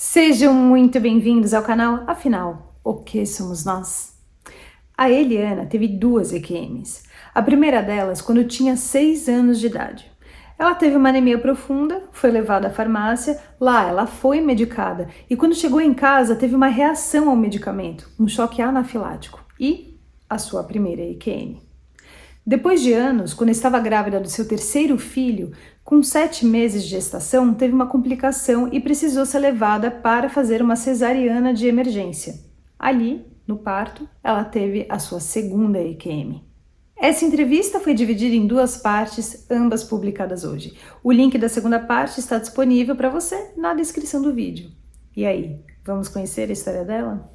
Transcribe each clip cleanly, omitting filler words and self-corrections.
Sejam muito bem-vindos ao canal Afinal, o que somos nós? A Eliana teve duas EQMs. A primeira delas quando tinha 6 anos de idade. Ela teve uma anemia profunda, foi levada à farmácia, lá ela foi medicada e quando chegou em casa teve uma reação ao medicamento, um choque anafilático e a sua primeira EQM. Depois de anos, quando estava grávida do seu terceiro filho, com 7 meses de gestação, teve uma complicação e precisou ser levada para fazer uma cesariana de emergência. Ali, no parto, ela teve a sua segunda EQM. Essa entrevista foi dividida em 2 partes, ambas publicadas hoje. O link da segunda parte está disponível para você na descrição do vídeo. E aí, vamos conhecer a história dela?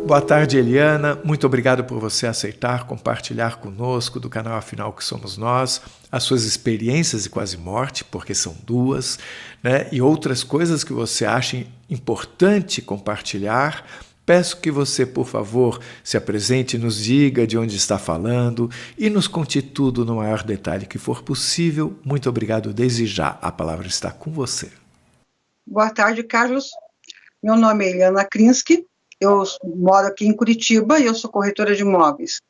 Boa tarde, Eliana. Muito obrigado por você aceitar compartilhar conosco do canal Afinal que Somos Nós as suas experiências de quase morte, porque são 2, né? E outras coisas que você acha importante compartilhar. Peço que você, por favor, se apresente, nos diga de onde está falando e nos conte tudo no maior detalhe que for possível. Muito obrigado desde já. A palavra está com você. Boa tarde, Carlos. Meu nome é Eliana Krinsky. Eu moro aqui em Curitiba e eu sou corretora de imóveis.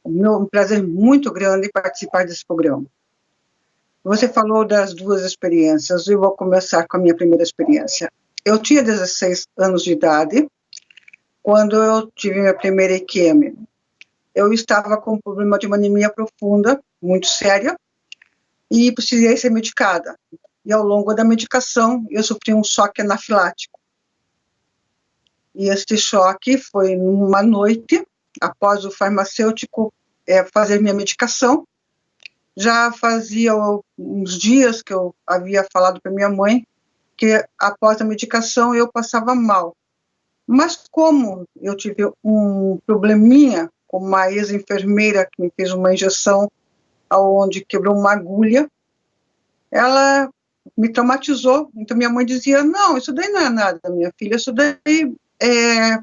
É um prazer muito grande participar desse programa. Você falou das 2 experiências, eu vou começar com a minha primeira experiência. Eu tinha 16 anos de idade, quando eu tive minha primeira EQM. Eu estava com um problema de uma anemia profunda, muito séria, e precisei ser medicada. E ao longo da medicação, eu sofri um choque anafilático. E este choque foi numa noite, após o farmacêutico fazer minha medicação. Já fazia uns dias que eu havia falado para minha mãe que após a medicação eu passava mal. Mas como eu tive um probleminha com uma ex-enfermeira que me fez uma injeção onde quebrou uma agulha, ela me traumatizou. Então minha mãe dizia, não, isso daí não é nada, minha filha, isso daí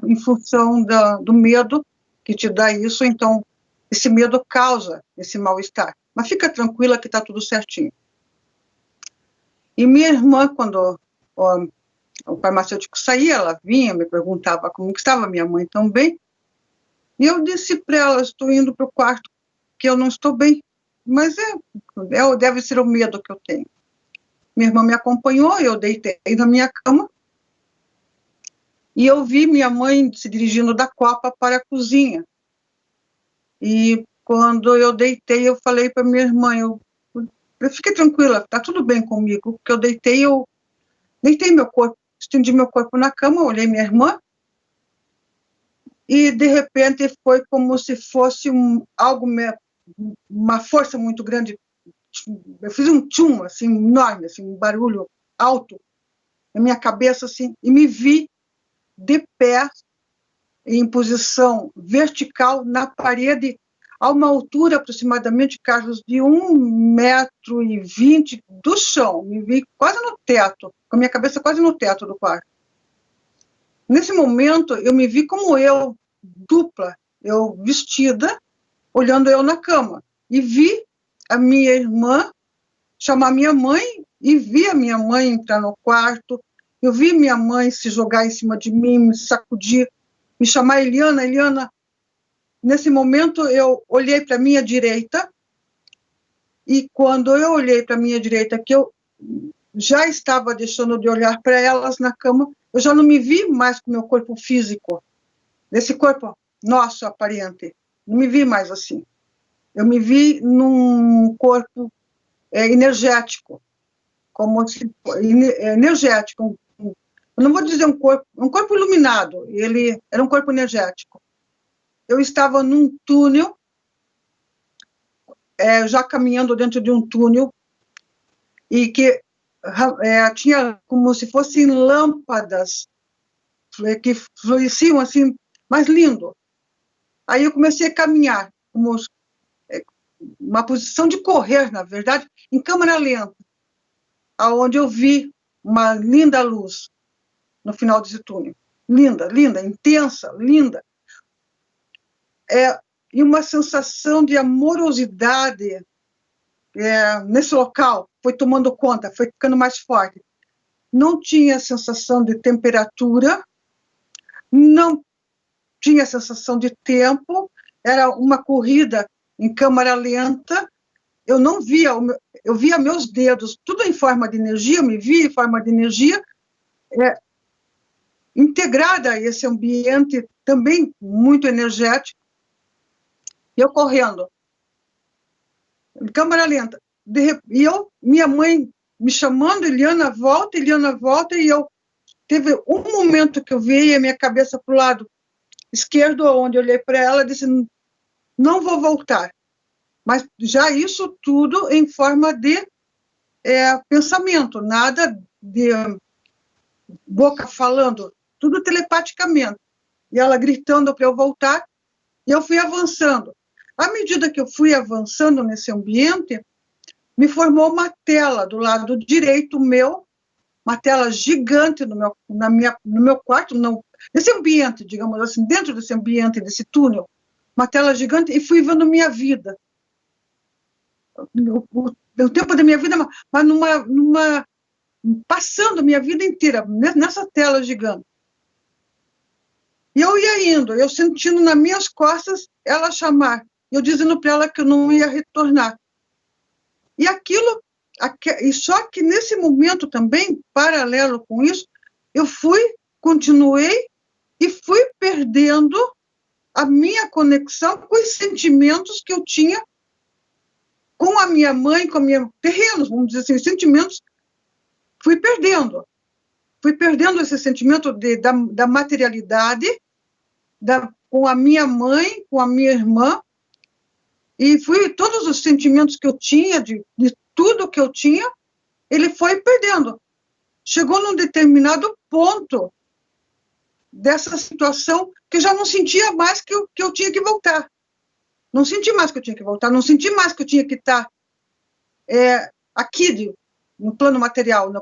em função do medo que te dá isso, então esse medo causa esse mal-estar. Mas fica tranquila que está tudo certinho. E minha irmã, quando o farmacêutico saía, ela vinha, me perguntava como que estava minha mãe também, e eu disse para ela, estou indo para o quarto, que eu não estou bem, mas deve ser o medo que eu tenho. Minha irmã me acompanhou, eu deitei na minha cama, e eu vi minha mãe se dirigindo da copa para a cozinha. E quando eu deitei, eu falei para minha irmã, eu fiquei tranquila, está tudo bem comigo, porque eu deitei meu corpo, estendi meu corpo na cama, olhei minha irmã, e de repente foi como se fosse uma força muito grande. Eu fiz um tchum, assim, enorme, assim, um barulho alto na minha cabeça, assim, e me vi de pé, em posição vertical, na parede, a uma altura aproximadamente, Carlos, de 1,20 m do chão. Me vi quase no teto, com a minha cabeça quase no teto do quarto. Nesse momento, eu me vi como eu, dupla, eu vestida, olhando eu na cama. E vi a minha irmã chamar minha mãe, e vi a minha mãe entrar no quarto. Eu vi minha mãe se jogar em cima de mim, me sacudir, me chamar Eliana, Eliana. Nesse momento, eu olhei para a minha direita, e quando eu olhei para a minha direita, que eu já estava deixando de olhar para elas na cama, eu já não me vi mais com o meu corpo físico, desse corpo nosso, aparente. Não me vi mais assim. Eu me vi num corpo energético, como se energético. Eu não vou dizer um corpo iluminado, ele era um corpo energético. Eu estava num túnel, já caminhando dentro de um túnel, e que tinha como se fossem lâmpadas que floresciam assim, mais lindo. Aí eu comecei a caminhar, como uma posição de correr, na verdade, em câmera lenta, aonde eu vi uma linda luz no final desse túnel. Linda, linda, intensa, linda. E uma sensação de amorosidade nesse local, foi tomando conta, foi ficando mais forte. Não tinha sensação de temperatura, não tinha sensação de tempo, era uma corrida em câmara lenta, eu não via, eu via meus dedos, tudo em forma de energia, eu me via em forma de energia, integrada a esse ambiente também muito energético, e eu correndo, em câmara lenta, e minha mãe me chamando, Eliana, volta, e eu teve um momento que eu vi a minha cabeça para o lado esquerdo, onde eu olhei para ela, disse, não vou voltar. Mas já isso tudo em forma de pensamento, nada de boca falando, tudo telepaticamente. E ela gritando para eu voltar, e eu fui avançando. À medida que eu fui avançando nesse ambiente, me formou uma tela do lado direito meu, uma tela gigante no meu quarto, nesse ambiente, digamos assim, dentro desse ambiente, desse túnel, uma tela gigante, e fui vendo minha vida. O tempo da minha vida, mas passando minha vida inteira, nessa tela gigante. E eu ia indo, eu sentindo nas minhas costas ela chamar, eu dizendo para ela que eu não ia retornar. E aquilo, e só que nesse momento também, paralelo com isso, eu continuei e fui perdendo a minha conexão com os sentimentos que eu tinha com a minha mãe, com a minha terrenos, vamos dizer assim, os sentimentos, fui perdendo esse sentimento da materialidade, com a minha mãe, com a minha irmã, e todos os sentimentos que eu tinha, de tudo que eu tinha, ele foi perdendo. Chegou num determinado ponto dessa situação que eu já não sentia mais que eu tinha que voltar. Não senti mais que eu tinha que voltar, não senti mais que eu tinha que estar aqui, no plano material,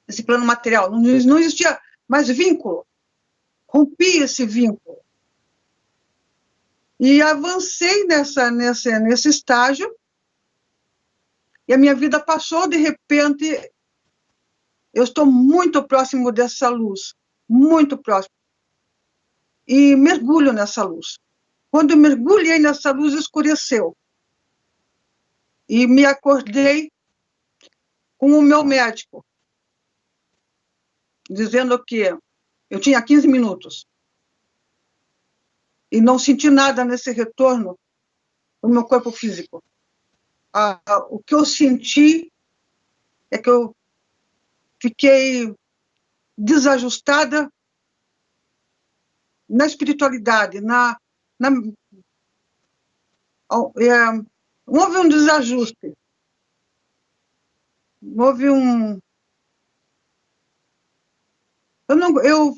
nesse plano material. Não existia mais vínculo. Rompi esse vínculo. E avancei nesse estágio, e a minha vida passou, de repente, eu estou muito próximo dessa luz, muito próximo, e mergulho nessa luz. Quando eu mergulhei nessa luz, escureceu, e me acordei com o meu médico, dizendo que eu tinha 15 minutos, e não senti nada nesse retorno no meu corpo físico. O que eu senti é que eu fiquei desajustada na espiritualidade, houve um desajuste, eu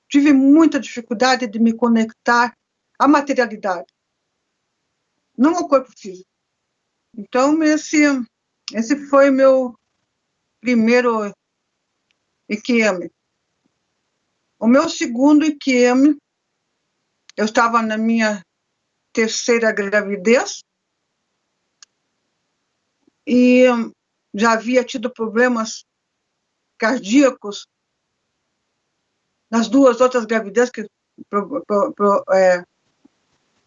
tive muita dificuldade de me conectar à materialidade, não ao corpo físico. Então, esse foi meu primeiro IQM. O meu segundo IQM, eu estava na minha terceira gravidez e já havia tido problemas cardíacos nas duas outras gravidezes,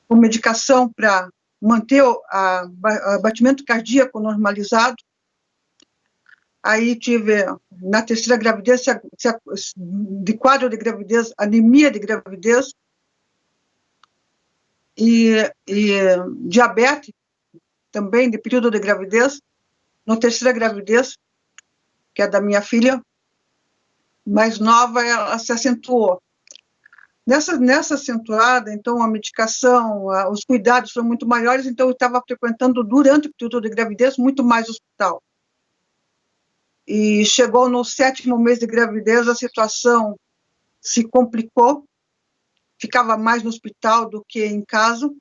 com medicação para manter o batimento cardíaco normalizado. Aí tive, na terceira gravidez, de quadro de gravidez, anemia de gravidez e diabetes, também de período de gravidez. Na terceira gravidez, que é da minha filha mais nova, ela se acentuou. Nessa acentuada, então, a medicação, os cuidados foram muito maiores, então eu estava frequentando, durante o período de gravidez, muito mais hospital. E chegou no 7º mês de gravidez, a situação se complicou, ficava mais no hospital do que em casa,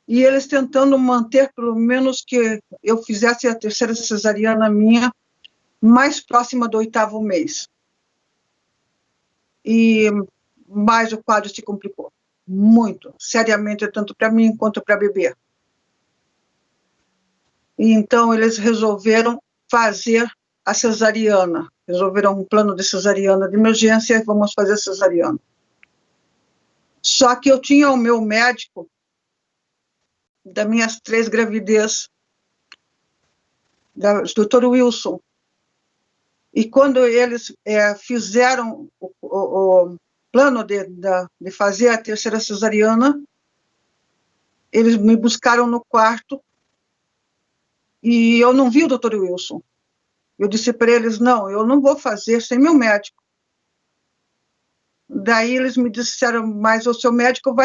e eles tentando manter, pelo menos, que eu fizesse a terceira cesariana minha, mais próxima do 8º mês. E mais o quadro se complicou, muito, seriamente, tanto para mim quanto para a bebê. E então eles resolveram fazer a cesariana, resolveram um plano de cesariana de emergência e vamos fazer a cesariana. Só que eu tinha o meu médico das minhas 3 gravidez, o Dr. Wilson, e quando eles fizeram o plano de fazer a terceira cesariana, eles me buscaram no quarto e eu não vi o Dr. Wilson. Eu disse para eles, não, eu não vou fazer sem meu médico. Daí eles me disseram, mas o seu médico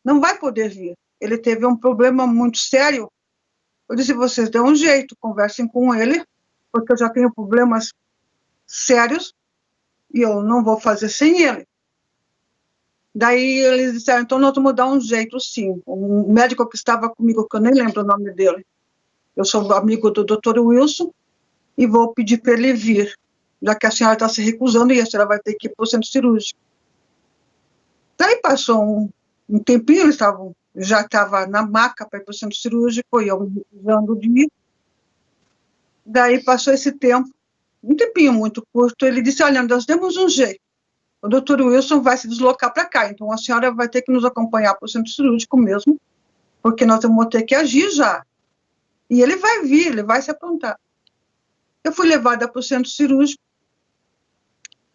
não vai poder vir. Ele teve um problema muito sério. Eu disse, vocês dêem um jeito, conversem com ele, porque eu já tenho problemas sérios e eu não vou fazer sem ele. Daí eles disseram, então nós vamos dar um jeito, sim. Um médico que estava comigo, que eu nem lembro o nome dele, eu sou amigo do Dr. Wilson, e vou pedir para ele vir, já que a senhora está se recusando e a senhora vai ter que ir para o centro cirúrgico. Daí passou um tempinho, eles já estava na maca para ir para o centro cirúrgico, e eu me recusando de ir. Daí passou esse tempo, um tempinho muito curto, ele disse, olha, nós demos um jeito. O Dr. Wilson vai se deslocar para cá, então a senhora vai ter que nos acompanhar para o centro cirúrgico mesmo, porque nós vamos ter que agir já. E ele vai vir, ele vai se aprontar. Eu fui levada para o centro cirúrgico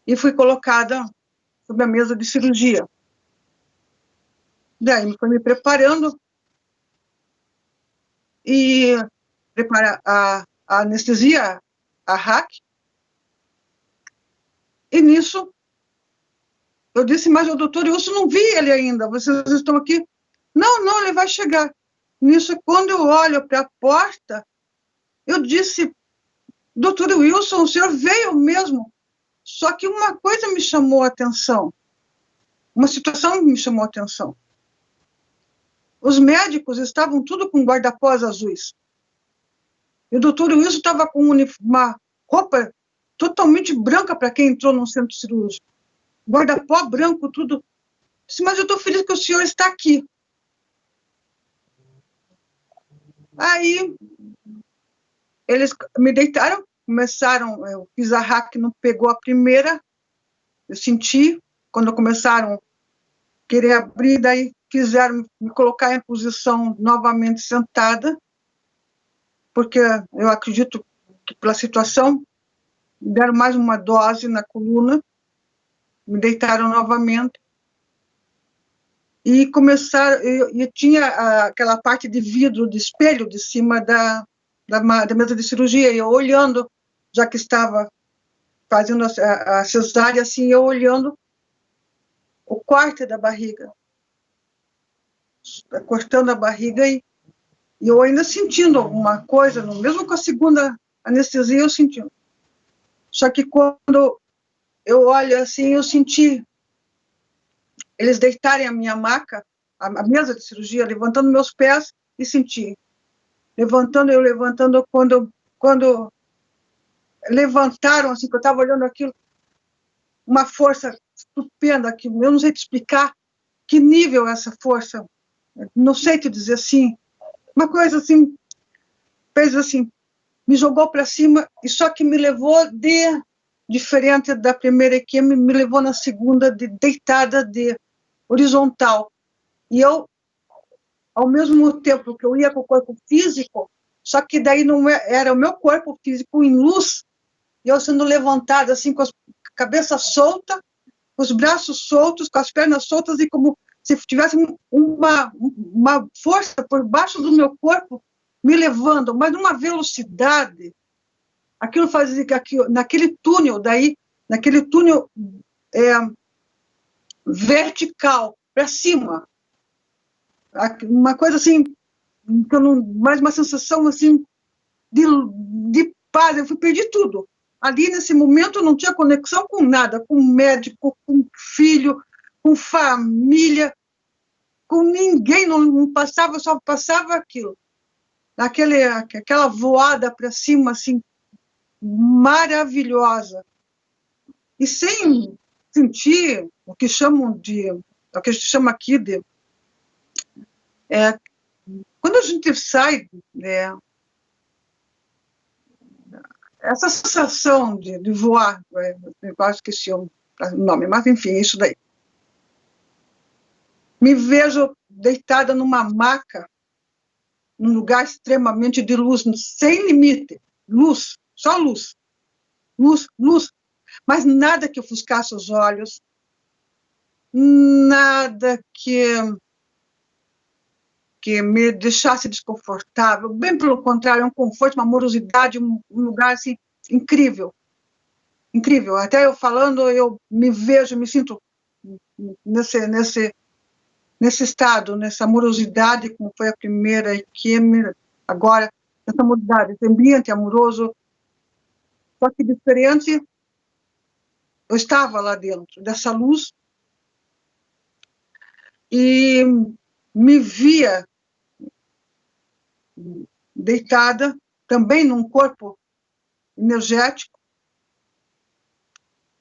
e fui colocada sobre a mesa de cirurgia. Daí foi me preparando e prepara a anestesia, a RAC. E nisso, eu disse, mas o doutor Wilson, não vi ele ainda, vocês estão aqui? Não, ele vai chegar. Nisso, quando eu olho para a porta, eu disse, doutor Wilson, o senhor veio mesmo. Só que uma coisa me chamou a atenção, uma situação me chamou a atenção. Os médicos estavam tudo com guarda-pós azuis. E o doutor Wilson estava com uma roupa totalmente branca para quem entrou no centro cirúrgico. Guarda-pó branco, tudo. Disse, mas eu estou feliz que o senhor está aqui. Aí, eles me deitaram, começaram, eu fiz a RAC, não pegou a primeira, eu senti, quando começaram a querer abrir, daí quiseram me colocar em posição novamente sentada, porque eu acredito que pela situação, me deram mais uma dose na coluna, me deitaram novamente, e começaram, eu tinha aquela parte de vidro, de espelho, de cima da mesa de cirurgia, e eu olhando, já que estava fazendo a cesárea, assim, eu olhando o corte da barriga, cortando a barriga, e eu ainda sentindo alguma coisa, mesmo com a segunda anestesia, eu senti. Só que quando eu olho assim, eu senti eles deitarem a minha maca, a mesa de cirurgia, levantando meus pés, e senti. Levantando, quando levantaram, assim, que eu estava olhando aquilo, uma força estupenda, que eu não sei te explicar que nível é essa força, não sei te dizer assim, uma coisa assim, fez assim, me jogou para cima, e só que me levou diferente da primeira EQ, me levou na segunda, deitada, horizontal. E eu, ao mesmo tempo que eu ia com o corpo físico, só que daí não era o meu corpo físico em luz, e eu sendo levantada assim, com a cabeça solta, com os braços soltos, com as pernas soltas, e como se tivesse uma força por baixo do meu corpo, me levando, mas numa velocidade. Aquilo fazia que naquele túnel vertical, para cima, uma coisa assim, mais uma sensação assim, de paz, eu perdi tudo. Ali, nesse momento, eu não tinha conexão com nada, com médico, com filho, com família, com ninguém, não passava, só passava aquilo. Aquela voada para cima, assim, maravilhosa. E sem sentir o que a gente chama aqui quando a gente sai essa sensação de voar, eu quase esqueci o nome, mas enfim, isso daí. Me vejo deitada numa maca, num lugar extremamente de luz, sem limite, luz, só luz, luz, luz, mas nada que ofuscasse os olhos, nada que me deixasse desconfortável, bem pelo contrário, um conforto, uma amorosidade, um lugar assim incrível, incrível. Até eu falando, eu me vejo, me sinto nesse estado, nessa amorosidade, como foi a primeira, e que agora, essa amorosidade, esse ambiente amoroso, só que diferente, eu estava lá dentro dessa luz e me via deitada, também num corpo energético.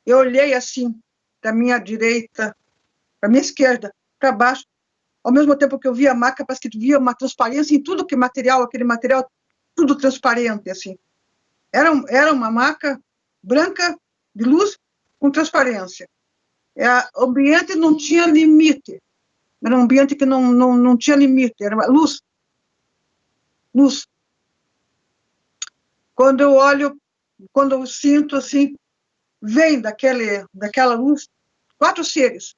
Eu olhei assim, da minha direita, para minha esquerda, para baixo, ao mesmo tempo que eu via a maca, parece que via uma transparência em tudo que material, aquele material, tudo transparente, assim. Era uma maca branca, de luz, com transparência. O ambiente não tinha limite. Era um ambiente que não tinha limite, era uma luz. Luz. Quando eu olho, quando eu sinto, assim, vem daquela luz 4 seres.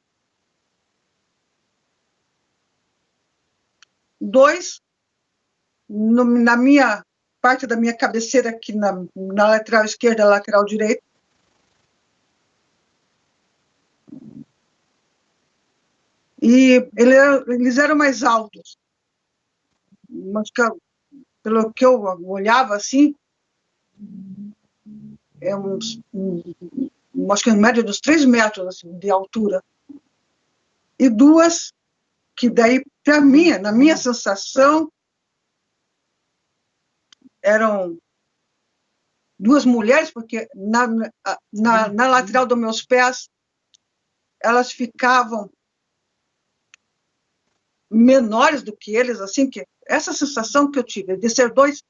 2 na minha parte da minha cabeceira, aqui na lateral esquerda, lateral direita. E eles eram mais altos. Mas pelo que eu olhava assim, acho que em média dos 3 metros assim, de altura. E 2 que daí, para mim, na minha sensação, eram 2 mulheres, porque na lateral dos meus pés, elas ficavam menores do que eles, assim, que essa sensação que eu tive de ser 2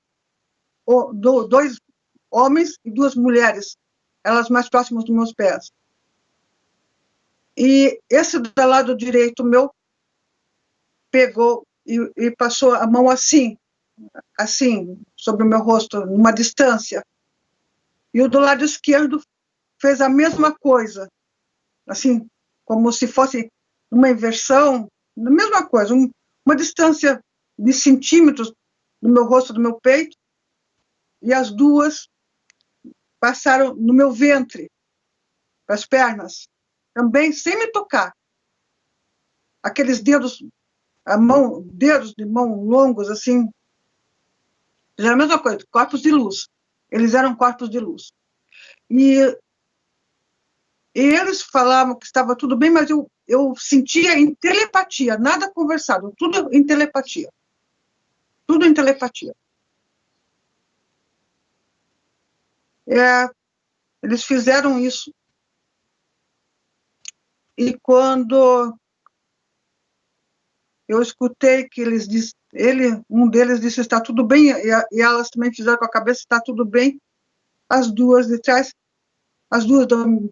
homens e 2 mulheres, elas mais próximas dos meus pés. E esse do lado direito meu pegou e passou a mão assim, sobre o meu rosto, numa distância. E o do lado esquerdo fez a mesma coisa, assim, como se fosse uma inversão, a mesma coisa, uma distância de centímetros do meu rosto, do meu peito, e as 2 passaram no meu ventre, as pernas, também sem me tocar. Aqueles dedos de mão longos, assim, era a mesma coisa, corpos de luz. Eles eram corpos de luz. E eles falavam que estava tudo bem, mas eu sentia em telepatia, nada conversado, tudo em telepatia. Tudo em telepatia. Eles fizeram isso. E quando eu escutei que um deles disse, está tudo bem, e elas também fizeram com a cabeça, está tudo bem, as 2 de trás, as 2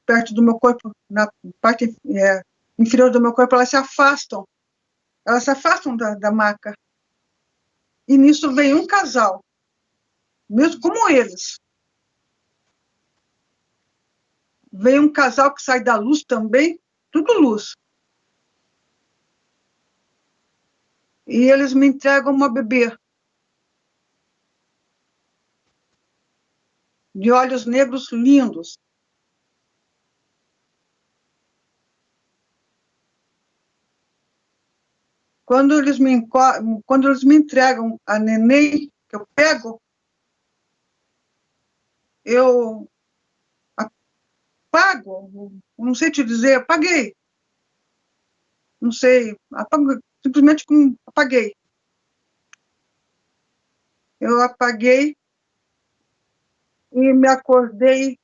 perto do meu corpo, na parte inferior do meu corpo, elas se afastam da maca. E nisso vem um casal, mesmo como eles. Vem um casal que sai da luz também, tudo luz. E eles me entregam uma bebê. De olhos negros lindos. Quando eles me entregam a neném, que eu pego, eu apago, não sei te dizer, apaguei. Não sei, simplesmente apaguei. Eu apaguei e me acordei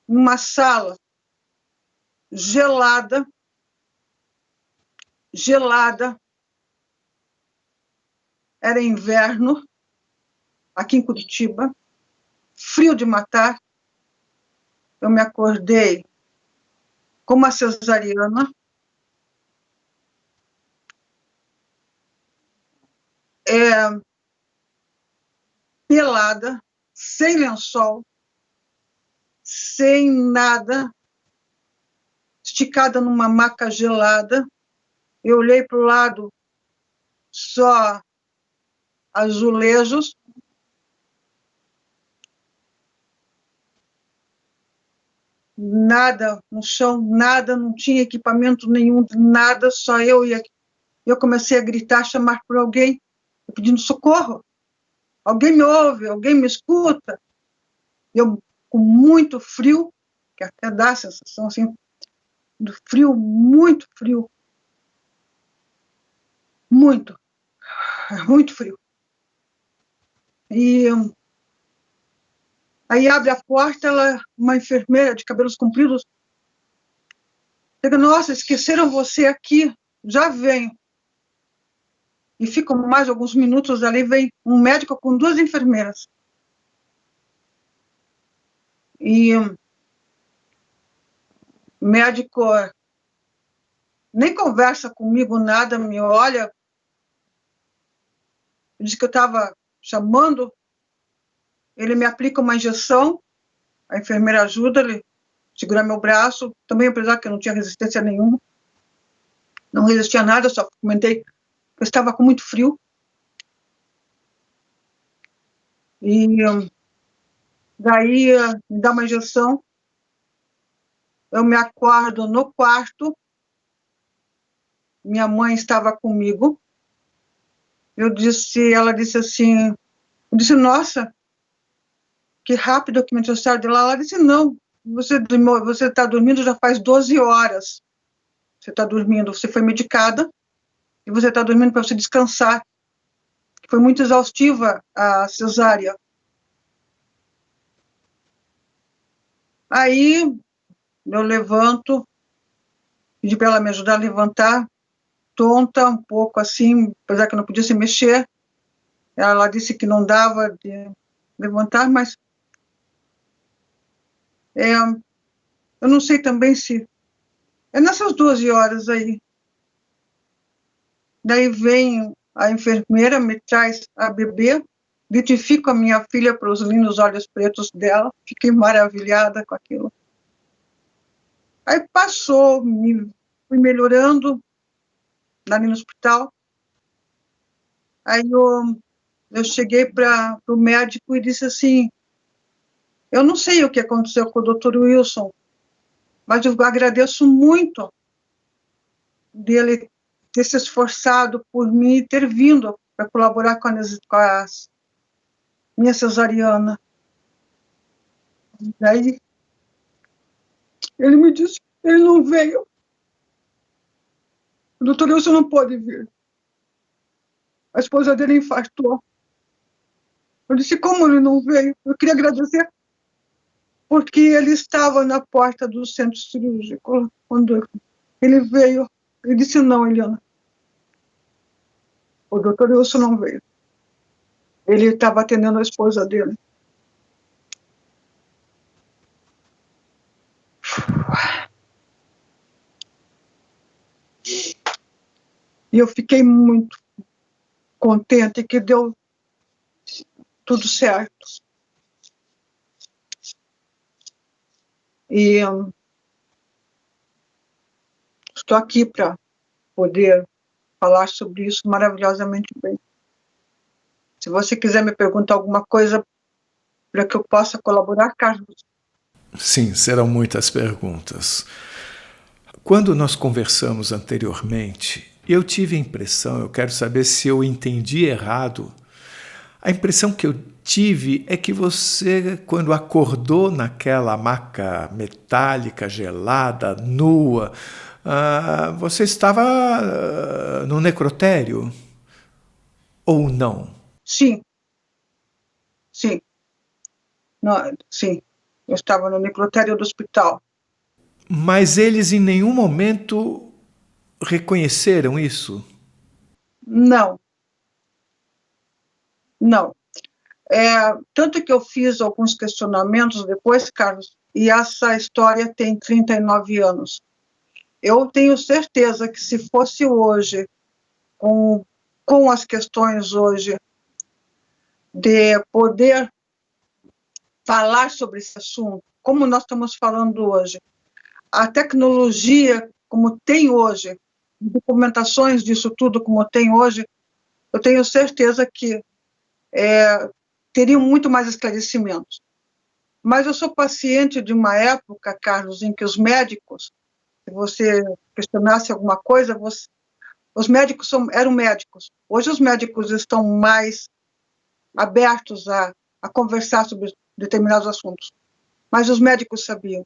numa sala gelada, era inverno, aqui em Curitiba, frio de matar. Eu me acordei com uma cesariana. Pelada, sem lençol, sem nada, esticada numa maca gelada. Eu olhei para o lado, só azulejos. Nada no chão, nada, não tinha equipamento nenhum, nada, só eu e eu comecei a gritar, chamar por alguém, pedindo socorro. Alguém me ouve, alguém me escuta. Eu, com muito frio, que até dá a sensação assim, do frio, muito frio. Muito frio. E aí abre a porta, uma enfermeira de cabelos compridos, chega, nossa, esqueceram você aqui, já venho. E ficam mais alguns minutos ali, vem um médico com 2 enfermeiras. E o médico nem conversa comigo, nada, me olha, disse que eu estava chamando, ele me aplica uma injeção, a enfermeira ajuda, ele segura meu braço, também apesar que eu não tinha resistência nenhuma, não resistia a nada, só comentei que eu estava com muito frio. E daí me dá uma injeção, eu me acordo no quarto, minha mãe estava comigo, ela disse assim, eu disse, nossa, que rápido que me trouxeram de lá. Ela disse, não, você está dormindo já faz 12 horas, você está dormindo, você foi medicada, e você está dormindo para você descansar. Foi muito exaustiva a cesárea. Aí eu levanto, pedi para ela me ajudar a levantar, tonta, um pouco assim, apesar que eu não podia se mexer. Ela disse que não dava de levantar, mas eu não sei também se... É nessas 12 horas aí. Daí vem a enfermeira, me traz a bebê, identifico a minha filha para os lindos olhos pretos dela, fiquei maravilhada com aquilo. Aí passou, fui melhorando ali no hospital. Aí eu cheguei para o médico e disse assim, eu não sei o que aconteceu com o Dr. Wilson, mas eu agradeço muito dele ter se esforçado por mim e ter vindo para colaborar com a minha cesariana. Daí ele me disse, ele não veio. O doutor Wilson não pode vir. A esposa dele infartou. Eu disse, como ele não veio? Eu queria agradecer, porque ele estava na porta do centro cirúrgico. Quando ele veio, ele disse, não, Eliana, o doutor Wilson não veio. Ele estava atendendo a esposa dele. E eu fiquei muito contente que deu tudo certo. E estou aqui para poder falar sobre isso maravilhosamente bem. Se você quiser me perguntar alguma coisa para que eu possa colaborar, Carlos. Sim, serão muitas perguntas. Quando nós conversamos anteriormente, eu tive a impressão, eu quero saber se eu entendi errado, a impressão que eu tive é que você, quando acordou naquela maca metálica, gelada, nua, você estava no necrotério? Ou não? Sim. Sim. Não, sim. Eu estava no necrotério do hospital. Mas eles em nenhum momento reconheceram isso? Não. Não. Tanto que eu fiz alguns questionamentos depois, Carlos, e essa história tem 39 anos. Eu tenho certeza que se fosse hoje, com as questões hoje, de poder falar sobre esse assunto, como nós estamos falando hoje, a tecnologia como tem hoje, documentações disso tudo como tem hoje, eu tenho certeza que teriam muito mais esclarecimentos. Mas eu sou paciente de uma época, Carlos, em que os médicos, se você questionasse alguma coisa, os médicos eram médicos. Hoje os médicos estão mais abertos a conversar sobre determinados assuntos. Mas os médicos sabiam.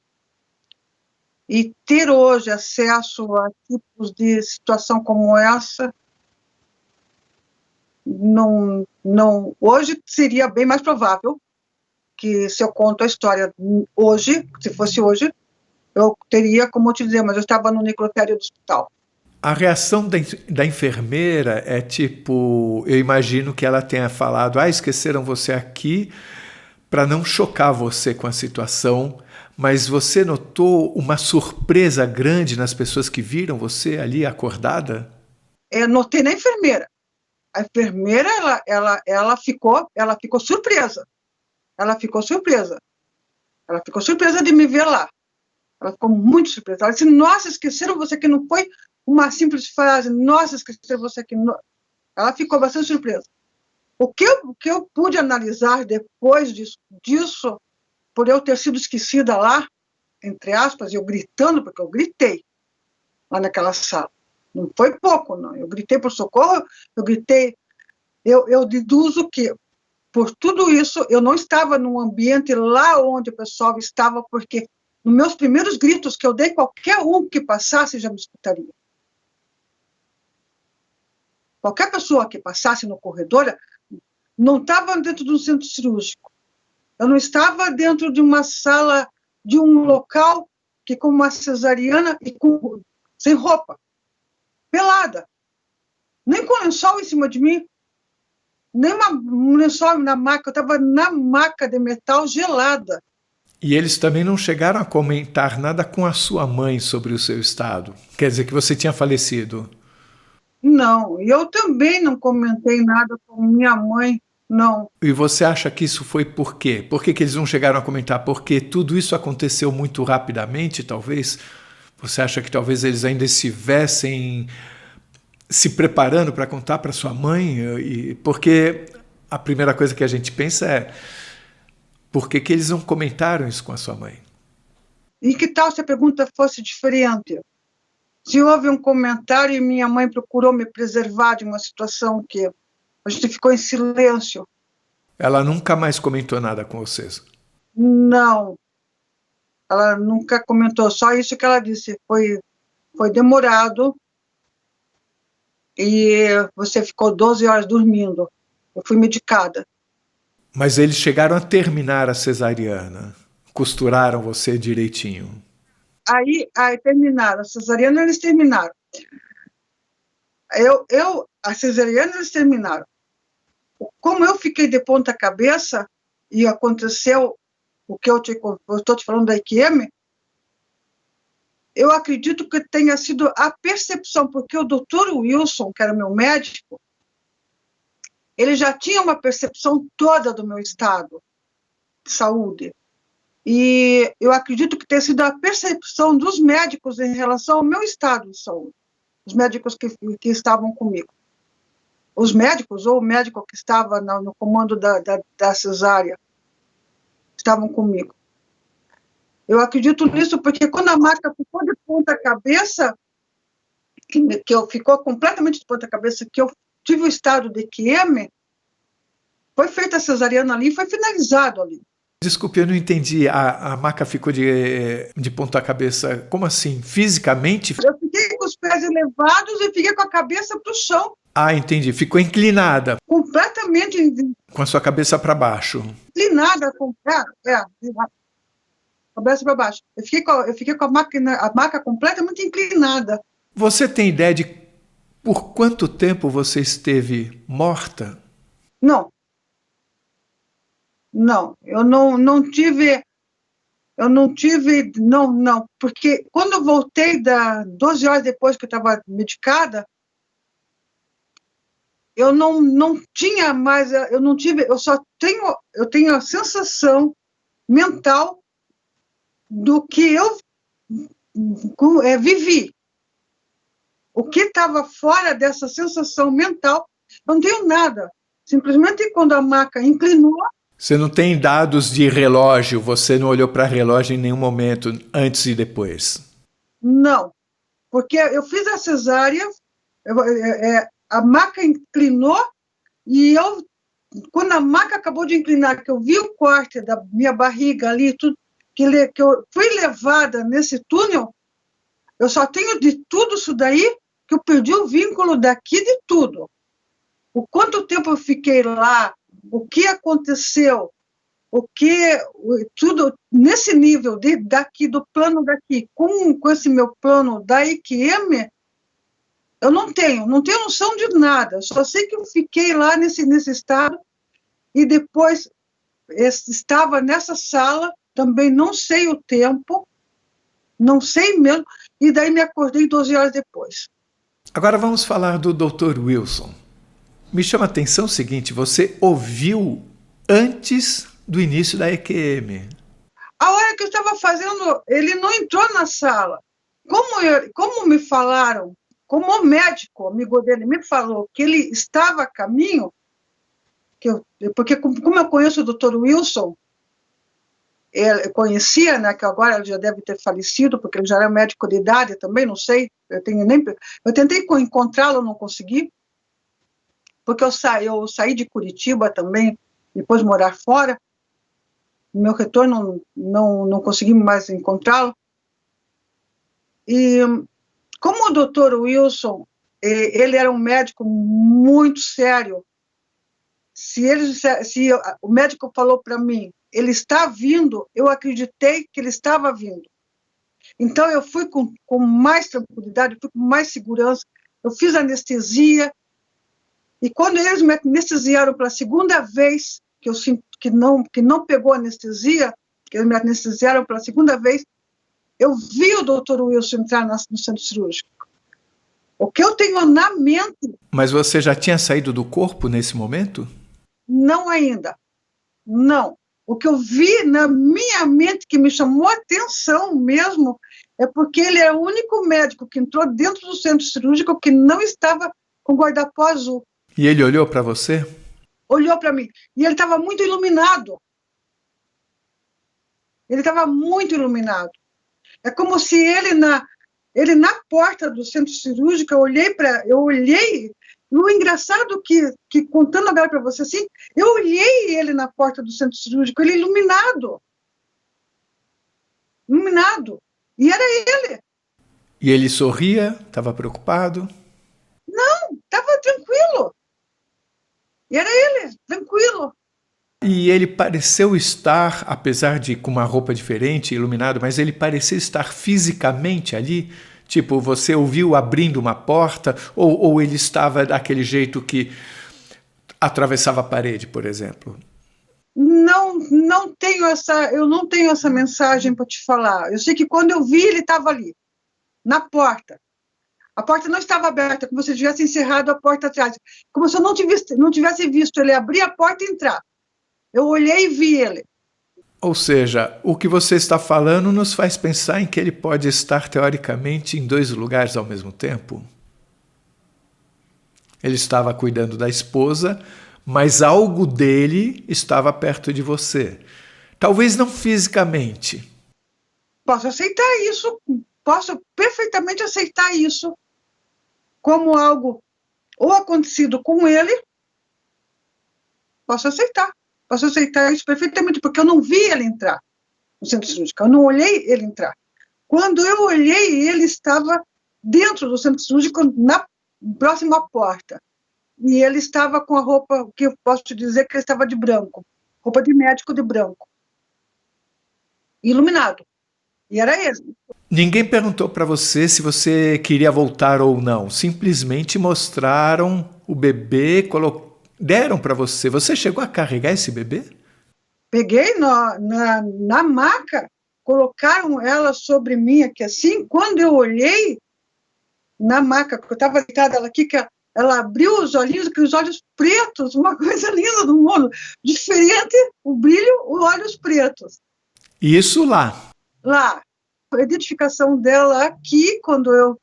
E ter hoje acesso a tipos de situação como essa, hoje seria bem mais provável que, se eu conto a história hoje, se fosse hoje, eu teria como te dizer, mas eu estava no necrotério do hospital. A reação da enfermeira é tipo, eu imagino que ela tenha falado, esqueceram você aqui, para não chocar você com a situação, mas você notou uma surpresa grande nas pessoas que viram você ali acordada? Eu notei na enfermeira. A enfermeira, ela ficou surpresa. Ela ficou surpresa de me ver lá. Ela ficou muito surpresa. Ela disse, nossa, esqueceram você que não foi uma simples frase, nossa, esqueceram você que não... Ela ficou bastante surpresa. O que eu pude analisar depois disso, por eu ter sido esquecida lá, entre aspas, eu gritando, porque eu gritei lá naquela sala. Não foi pouco, não. Eu gritei por socorro, eu deduzo que, por tudo isso, eu não estava num ambiente lá onde o pessoal estava, porque nos meus primeiros gritos que eu dei, qualquer um que passasse já me escutaria. Qualquer pessoa que passasse no corredor não estava dentro de um centro cirúrgico. Eu não estava dentro de uma sala, de um local que com uma cesariana e sem roupa, pelada. Nem com lençol em cima de mim, nem um lençol na maca, eu estava na maca de metal gelada. E eles também não chegaram a comentar nada com a sua mãe sobre o seu estado? Quer dizer que você tinha falecido? Não, eu também não comentei nada com minha mãe, não. E você acha que isso foi por quê? Por que eles não chegaram a comentar? Porque tudo isso aconteceu muito rapidamente, talvez? Você acha que talvez eles ainda estivessem se preparando para contar para sua mãe? Porque a primeira coisa que a gente pensa é por que eles não comentaram isso com a sua mãe? E que tal se a pergunta fosse diferente? Se houve um comentário e minha mãe procurou me preservar de uma situação que a gente ficou em silêncio. Ela nunca mais comentou nada com vocês? Não. Ela nunca comentou, só isso que ela disse. Foi demorado e você ficou 12 horas dormindo. Eu fui medicada. Mas eles chegaram a terminar a cesariana? Costuraram você direitinho? Aí terminaram. A cesariana eles terminaram. A cesariana eles terminaram. Como eu fiquei de ponta cabeça e aconteceu o que eu estou te falando da IQM, eu acredito que tenha sido a percepção, porque o Dr. Wilson, que era meu médico, ele já tinha uma percepção toda do meu estado de saúde. E eu acredito que tenha sido a percepção dos médicos em relação ao meu estado de saúde, os médicos que estavam comigo. Os médicos, ou o médico que estava no comando da cesárea, estavam comigo. Eu acredito nisso porque quando a maca ficou de ponta cabeça, que eu ficou completamente de ponta cabeça, que eu tive o estado de QM, foi feita a cesariana ali, foi finalizado ali. Desculpe, eu não entendi. A maca ficou de ponta cabeça, como assim? Fisicamente? Eu fiquei com os pés elevados e fiquei com a cabeça para o chão. Entendi. Ficou inclinada. Completamente. Com a sua cabeça para baixo. Inclinada. Cabeça para baixo. Eu fiquei com a maca completamente inclinada. Você tem ideia de por quanto tempo você esteve morta? Não. Não, não, porque quando eu voltei 12 horas depois que eu estava medicada, eu não tinha mais, eu não tive, eu tenho a sensação mental do que eu vivi. O que estava fora dessa sensação mental, eu não tenho nada. Simplesmente quando a maca inclinou. Você não tem dados de relógio, você não olhou para relógio em nenhum momento, antes e depois? Não, porque eu fiz a cesárea, a maca inclinou e quando a maca acabou de inclinar, que eu vi o corte da minha barriga ali, tudo, que eu fui levada nesse túnel, eu só tenho de tudo isso daí, que eu perdi o vínculo daqui de tudo. O quanto tempo eu fiquei lá, o que aconteceu, tudo nesse nível daqui, do plano daqui, com esse meu plano da IQM, eu não tenho noção de nada, só sei que eu fiquei lá nesse estado, e depois estava nessa sala, também não sei o tempo, não sei mesmo, e daí me acordei 12 horas depois. Agora vamos falar do Dr. Wilson. Me chama a atenção o seguinte, você ouviu antes do início da EQM. A hora que eu estava fazendo, ele não entrou na sala. Como me falaram, como o médico, amigo dele, me falou que ele estava a caminho, porque como eu conheço o Dr. Wilson, eu conhecia, né, que agora ele já deve ter falecido, porque ele já era médico de idade também, não sei, eu tentei encontrá-lo, não consegui, porque eu saí de Curitiba também, depois morar fora, no meu retorno não consegui mais encontrá-lo. E como o Dr. Wilson, ele era um médico muito sério, se o médico falou para mim, ele está vindo, eu acreditei que ele estava vindo. Então eu fui com mais tranquilidade, fui com mais segurança, eu fiz anestesia, e quando eles me anestesiaram pela segunda vez, que eu sinto que não pegou anestesia, que eles me anestesiaram pela segunda vez, eu vi o Dr. Wilson entrar no centro cirúrgico. O que eu tenho na mente... Mas você já tinha saído do corpo nesse momento? Não ainda, não. O que eu vi na minha mente, que me chamou a atenção mesmo, é porque ele é o único médico que entrou dentro do centro cirúrgico que não estava com guarda-pó azul. E ele olhou para você? Olhou para mim. E ele estava muito iluminado. Ele estava muito iluminado. É como se ele na porta do centro cirúrgico, eu olhei, e o engraçado que contando agora para você assim, eu olhei ele na porta do centro cirúrgico, ele iluminado. E era ele. E ele sorria? Estava preocupado? Não, estava tranquilo. E era ele, tranquilo. E ele pareceu estar, apesar de com uma roupa diferente, iluminado, mas ele parecia estar fisicamente ali? Tipo, você ouviu abrindo uma porta, ou ele estava daquele jeito que atravessava a parede, por exemplo? Eu não tenho essa mensagem para te falar. Eu sei que quando eu vi, ele estava ali, na porta. A porta não estava aberta, como se tivesse encerrado a porta atrás. Como se eu não tivesse visto ele abrir a porta e entrar. Eu olhei e vi ele. Ou seja, o que você está falando nos faz pensar em que ele pode estar, teoricamente, em dois lugares ao mesmo tempo? Ele estava cuidando da esposa, mas algo dele estava perto de você. Talvez não fisicamente. Posso aceitar isso, posso perfeitamente aceitar isso como algo ou acontecido com ele. Posso aceitar isso perfeitamente, porque eu não vi ele entrar no centro cirúrgico, eu não olhei ele entrar. Quando eu olhei, ele estava dentro do centro cirúrgico, na próxima porta. E ele estava com a roupa, que eu posso te dizer que ele estava de branco, roupa de médico de branco, iluminado. E era ele. Ninguém perguntou para você se você queria voltar ou não. Simplesmente mostraram o bebê, deram para você. Você chegou a carregar esse bebê? Peguei na maca, colocaram ela sobre mim aqui assim, quando eu olhei na maca, que eu estava deitada ela aqui, que ela abriu os olhinhos, aqueles olhos pretos, uma coisa linda do mundo, diferente, o brilho, os olhos pretos. Isso lá. Lá, a identificação dela aqui, quando eu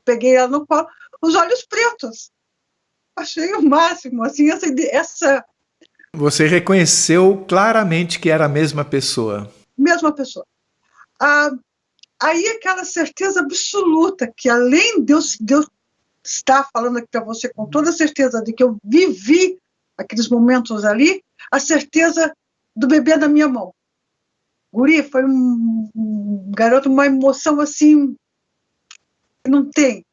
peguei ela no colo, os olhos pretos. Achei o máximo, assim, essa Você reconheceu claramente que era a mesma pessoa. mesma pessoa. Aí aquela certeza absoluta que, além de eu estar falando aqui para você com toda a certeza de que eu vivi aqueles momentos ali, a certeza do bebê na minha mão. Guri, foi um garoto, uma emoção assim, não tem.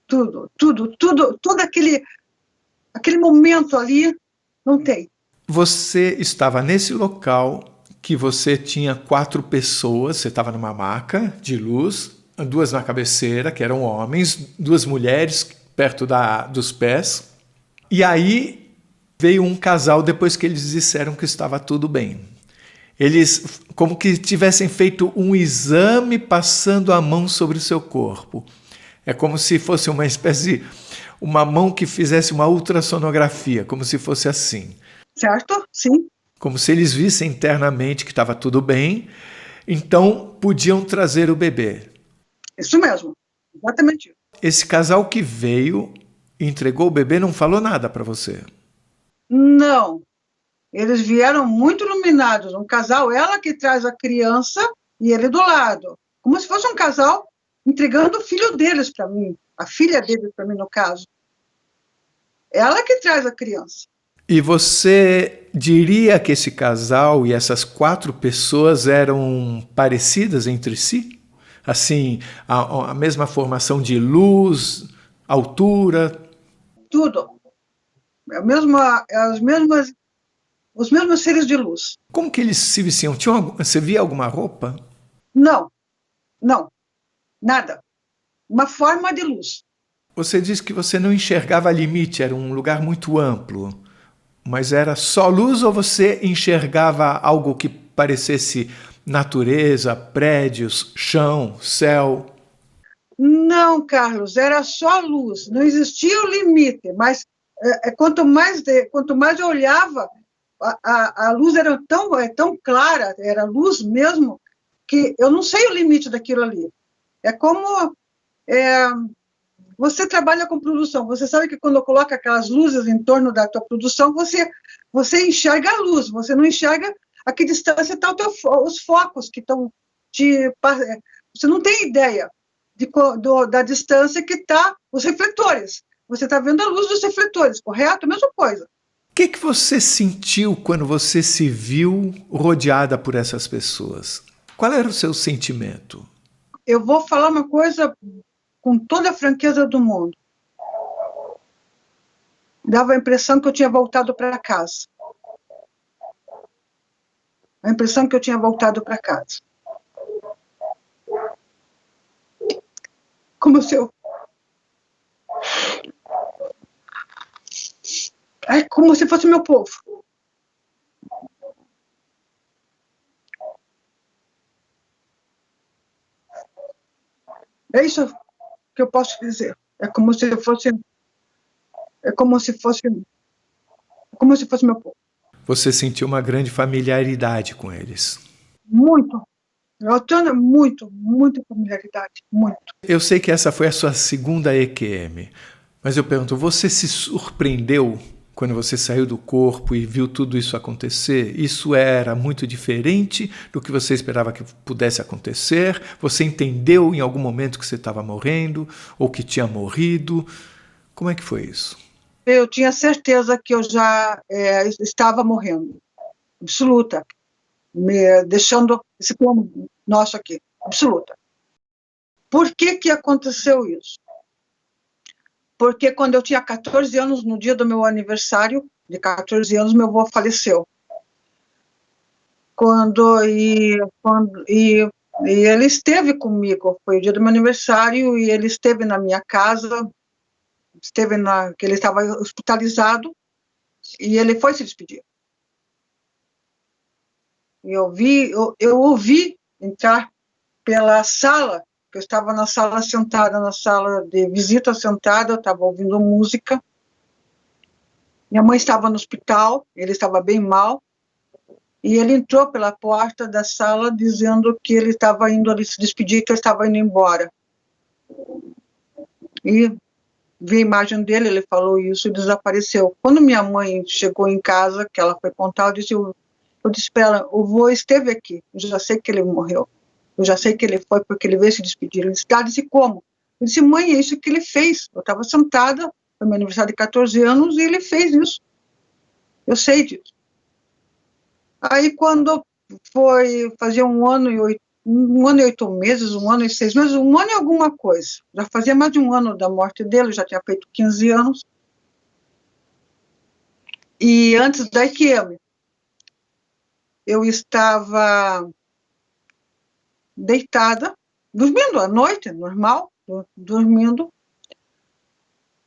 Todo aquele momento ali, não tem. Você estava nesse local que você tinha 4 pessoas, você estava numa maca de luz, 2 na cabeceira, que eram homens, 2 mulheres perto dos pés, e aí veio um casal depois que eles disseram que estava tudo bem. Eles como que tivessem feito um exame passando a mão sobre o seu corpo. É como se fosse uma espécie, uma mão que fizesse uma ultrassonografia, como se fosse assim. Certo? Sim. Como se eles vissem internamente que estava tudo bem, então podiam trazer o bebê. Isso mesmo, exatamente isso. Esse casal que veio, entregou o bebê, não falou nada para você? Não, eles vieram muito iluminados, um casal, ela que traz a criança e ele do lado, como se fosse um casal entregando o filho deles para mim, a filha deles para mim, no caso. Ela que traz a criança. E você diria que esse casal e essas 4 pessoas eram parecidas entre si? Assim, a mesma formação de luz, altura? Tudo. Os mesmos seres de luz. Como que eles se vestiam? Você via alguma roupa? Não, nada. Uma forma de luz. Você disse que você não enxergava limite, era um lugar muito amplo. Mas era só luz ou você enxergava algo que parecesse natureza, prédios, chão, céu? Não, Carlos, era só luz, não existia o limite, mas quanto mais eu olhava, a luz era tão clara, era luz mesmo, que eu não sei o limite daquilo ali. É como você trabalha com produção, você sabe que quando coloca aquelas luzes em torno da tua produção, você enxerga a luz, você não enxerga a que distância estão os focos que estão você não tem ideia da distância que está os refletores. Você está vendo a luz dos refletores, correto? A mesma coisa. O que você sentiu quando você se viu rodeada por essas pessoas? Qual era o seu sentimento? Eu vou falar uma coisa com toda a franqueza do mundo. Dava a impressão que eu tinha voltado para casa. A impressão que eu tinha voltado para casa. Como se eu... É como se fosse meu povo. É isso que eu posso dizer. É como se fosse meu povo. Você sentiu uma grande familiaridade com eles? Muito. Eu tenho muita familiaridade, muito. Eu sei que essa foi a sua segunda EQM, mas eu pergunto, você se surpreendeu quando você saiu do corpo e viu tudo isso acontecer? Isso era muito diferente do que você esperava que pudesse acontecer? Você entendeu em algum momento que você estava morrendo ou que tinha morrido? Como é que foi isso? Eu tinha certeza que eu já estava morrendo, absoluta, me deixando esse plano nosso aqui, absoluta. Por que aconteceu isso? Porque quando eu tinha 14 anos, no dia do meu aniversário, de 14 anos, meu avô faleceu. E ele esteve comigo, foi o dia do meu aniversário, e ele esteve na minha casa, que ele estava hospitalizado, e ele foi se despedir. Eu ouvi entrar pela sala, eu estava na sala sentada, na sala de visita sentada, eu estava ouvindo música. Minha mãe estava no hospital, ele estava bem mal, e ele entrou pela porta da sala dizendo que ele estava indo ali se despedir, que eu estava indo embora. E vi a imagem dele, ele falou isso e desapareceu. Quando minha mãe chegou em casa, que ela foi contar, eu disse para ela, o vô esteve aqui, eu já sei que ele morreu. Eu já sei que ele foi porque ele veio se despedir. Ele disse, como? Eu disse, mãe, é isso que ele fez. Eu estava sentada, foi meu aniversário de 14 anos, e ele fez isso. Eu sei disso. Aí, quando foi fazer 1 ano e 8 meses, 1 ano e 6 meses, 1 ano e alguma coisa, já fazia mais de 1 ano da morte dele, já tinha feito 15 anos, e antes da IQM, eu estava deitada, dormindo à noite, normal, dormindo,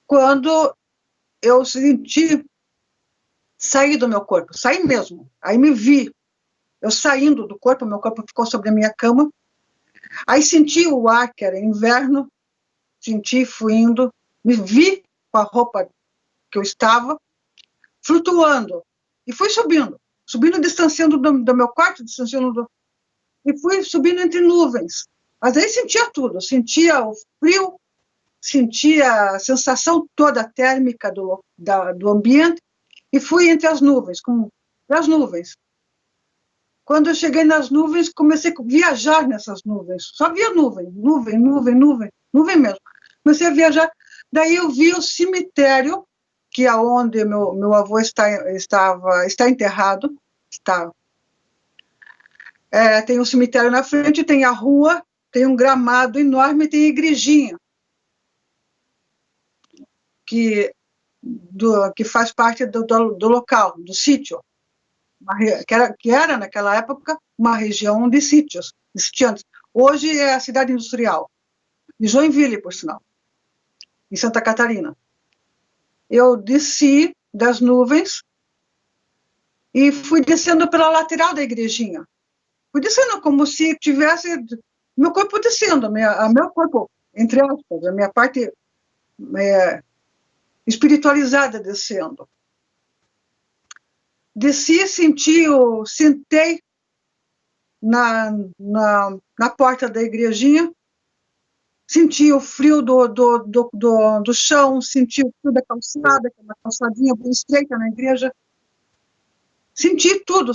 quando eu senti sair do meu corpo, sair mesmo, aí me vi, eu saindo do corpo, meu corpo ficou sobre a minha cama, aí senti o ar, que era inverno, senti, fui indo, me vi com a roupa que eu estava, flutuando, e fui subindo, distanciando do meu quarto, e fui subindo entre nuvens, mas aí sentia tudo, sentia o frio, sentia a sensação toda térmica do ambiente, e fui entre as nuvens, Quando eu cheguei nas nuvens, comecei a viajar nessas nuvens. Só via nuvem mesmo. Comecei a viajar. Daí eu vi o cemitério, que é onde meu avô está enterrado. Tem um cemitério na frente, tem a rua, tem um gramado enorme, tem a igrejinha, que faz parte do local, do sítio. Que era, naquela época, uma região de sítios, de sitiantes. Hoje é a cidade industrial, de Joinville, por sinal, em Santa Catarina. Eu desci das nuvens e fui descendo pela lateral da igrejinha. Fui descendo como se tivesse meu corpo descendo, meu corpo, entre aspas, a minha parte espiritualizada descendo. Desci, sentei na porta da igrejinha, senti o frio do chão, senti o frio da calçada, que é uma calçadinha bem estreita na igreja. Senti tudo,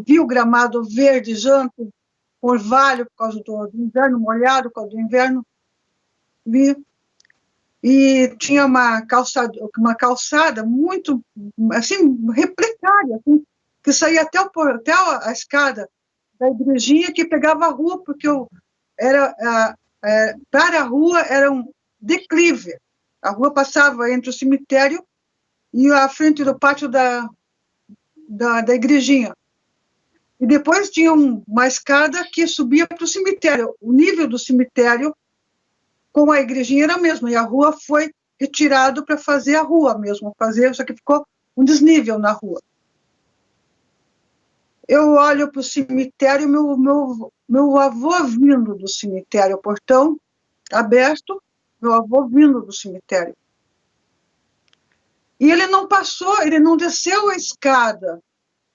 vi o gramado verde, janto, orvalho, por causa do inverno molhado, por causa do inverno. Vi. E tinha uma calçada muito, assim, replicária, assim, que saía até a escada da igrejinha, que pegava a rua, porque para a rua era um declive. A rua passava entre o cemitério e a frente do pátio da igrejinha. E depois tinha uma escada que subia para o cemitério. O nível do cemitério com a igrejinha era a mesma, e a rua foi retirado para fazer a rua mesmo, só que ficou um desnível na rua. Eu olho para o cemitério, meu avô vindo do cemitério, o portão aberto, meu avô vindo do cemitério. E ele não passou, ele não desceu a escada,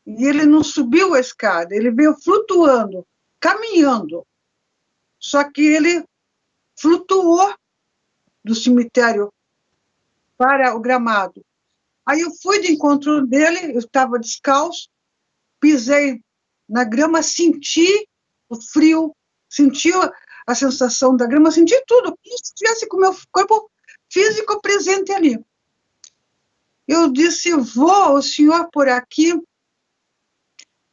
e ele não subiu a escada, ele veio flutuando, caminhando, só que ele flutuou do cemitério para o gramado. Aí eu fui de encontro dele, eu estava descalço, pisei na grama, senti o frio, senti a sensação da grama, senti tudo, como se estivesse com o meu corpo físico presente ali. Eu disse, vô, o senhor por aqui?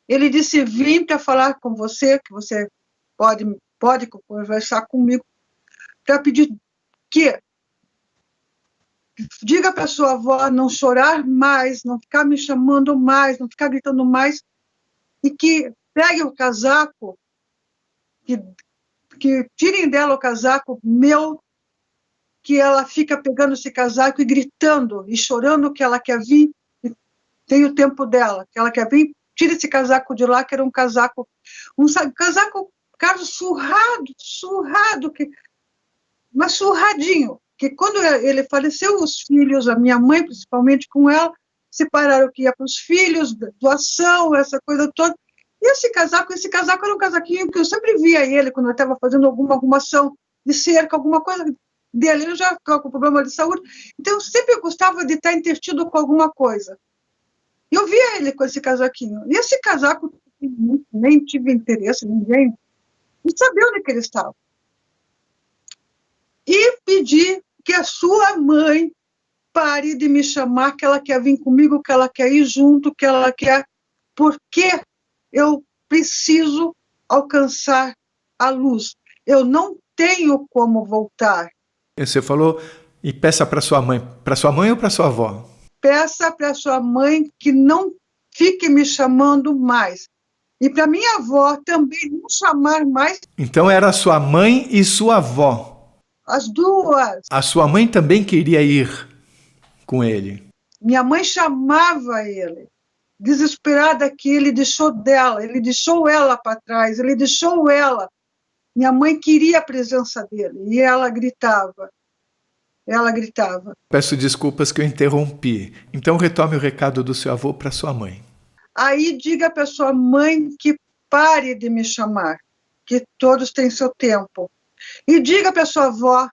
Ele disse, vim para falar com você, que você pode conversar comigo, para pedir que diga para sua avó não chorar mais, não ficar me chamando mais, não ficar gritando mais, e que pegue o casaco, que tirem dela o casaco meu, que ela fica pegando esse casaco e gritando, e chorando que ela quer vir, e tem o tempo dela, que ela quer vir tira esse casaco de lá, que era um casaco, Carlos, surrado, mas surradinho, que quando ele faleceu, os filhos, a minha mãe, principalmente com ela, separaram o que ia para os filhos, doação, essa coisa toda. E esse casaco era um casaquinho que eu sempre via ele quando eu estava fazendo alguma arrumação de cerca, alguma coisa dele, ele já ficava com problema de saúde, então eu sempre gostava de estar entretido com alguma coisa. E eu via ele com esse casaquinho. E esse casaco, nem tive interesse, ninguém sabia onde que ele estava. E pedi que a sua mãe pare de me chamar, que ela quer vir comigo, que ela quer ir junto, que ela quer... Porque eu preciso alcançar a luz. Eu não tenho como voltar. Você falou, e peça para sua mãe ou para sua avó? Peça para sua mãe que não fique me chamando mais. E para minha avó também não chamar mais. Então era sua mãe e sua avó? As duas. A sua mãe também queria ir com ele? Minha mãe chamava ele, desesperada que ele deixou ela para trás, ele deixou ela. Minha mãe queria a presença dele e ela gritava. Peço desculpas que eu interrompi. Então retome o recado do seu avô para sua mãe. Aí diga para sua mãe que pare de me chamar, que todos têm seu tempo. E diga para sua avó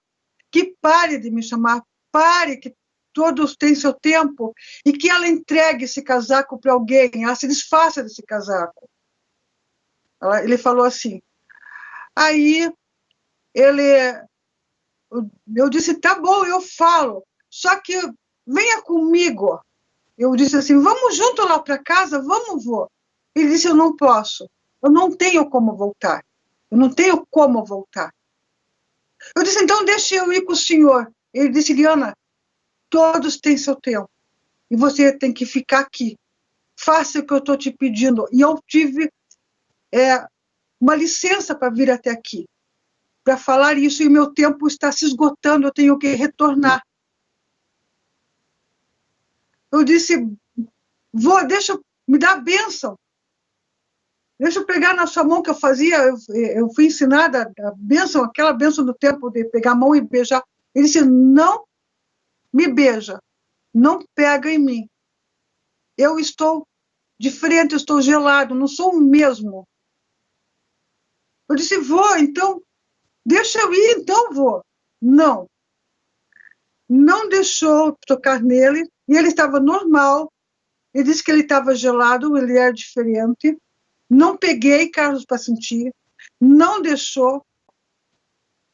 que pare de me chamar, que todos têm seu tempo, e que ela entregue esse casaco para alguém, ela se desfaça desse casaco. Ele falou assim. Aí eu disse, tá bom, eu falo, só que venha comigo. Eu disse assim, vamos junto lá para casa, vamos, vô. Ele disse, eu não posso, eu não tenho como voltar. Eu disse, então deixa eu ir com o senhor. Ele disse, Eliana, todos têm seu tempo, e você tem que ficar aqui. Faça o que eu estou te pedindo. E eu tive uma licença para vir até aqui, para falar isso, e o meu tempo está se esgotando, eu tenho que retornar. Eu disse, vô, me dá a bênção. Deixa eu pegar na sua mão que eu fazia, eu fui ensinada a bênção, aquela bênção do tempo de pegar a mão e beijar. Ele disse, não me beija, não pega em mim. Eu estou de frente, eu estou gelado, não sou o mesmo. Eu disse, vô, então, deixa eu ir, então, vô. Não deixou tocar nele, e ele estava normal. Ele disse que ele estava gelado, ele era diferente. Não peguei Carlos para sentir, não deixou.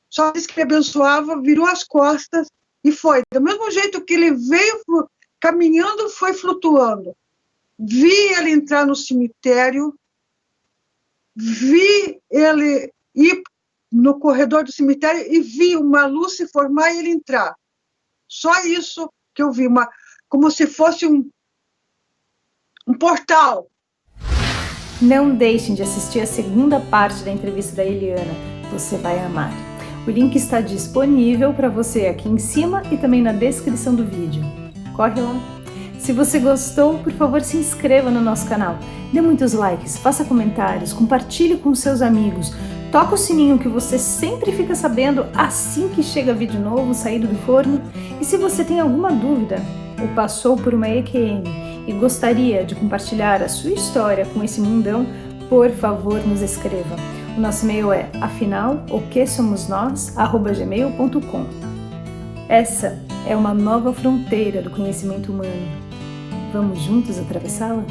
Só disse que ele abençoava, virou as costas e foi. Do mesmo jeito que ele veio caminhando, foi flutuando. Vi ele entrar no cemitério, vi ele ir no corredor do cemitério e vi uma luz se formar e ele entrar. Só isso que eu vi, como se fosse um portal. Não deixem de assistir a segunda parte da entrevista da Eliana, você vai amar. O link está disponível para você aqui em cima e também na descrição do vídeo. Corre lá! Se você gostou, por favor, se inscreva no nosso canal. Dê muitos likes, faça comentários, compartilhe com seus amigos. Toca o sininho que você sempre fica sabendo assim que chega vídeo novo saído do forno. E se você tem alguma dúvida ou passou por uma EQM e gostaria de compartilhar a sua história com esse mundão, por favor, nos escreva. O nosso e-mail é afinal.oquesomosnós@gmail.com. Essa é uma nova fronteira do conhecimento humano. Vamos juntos atravessá-la?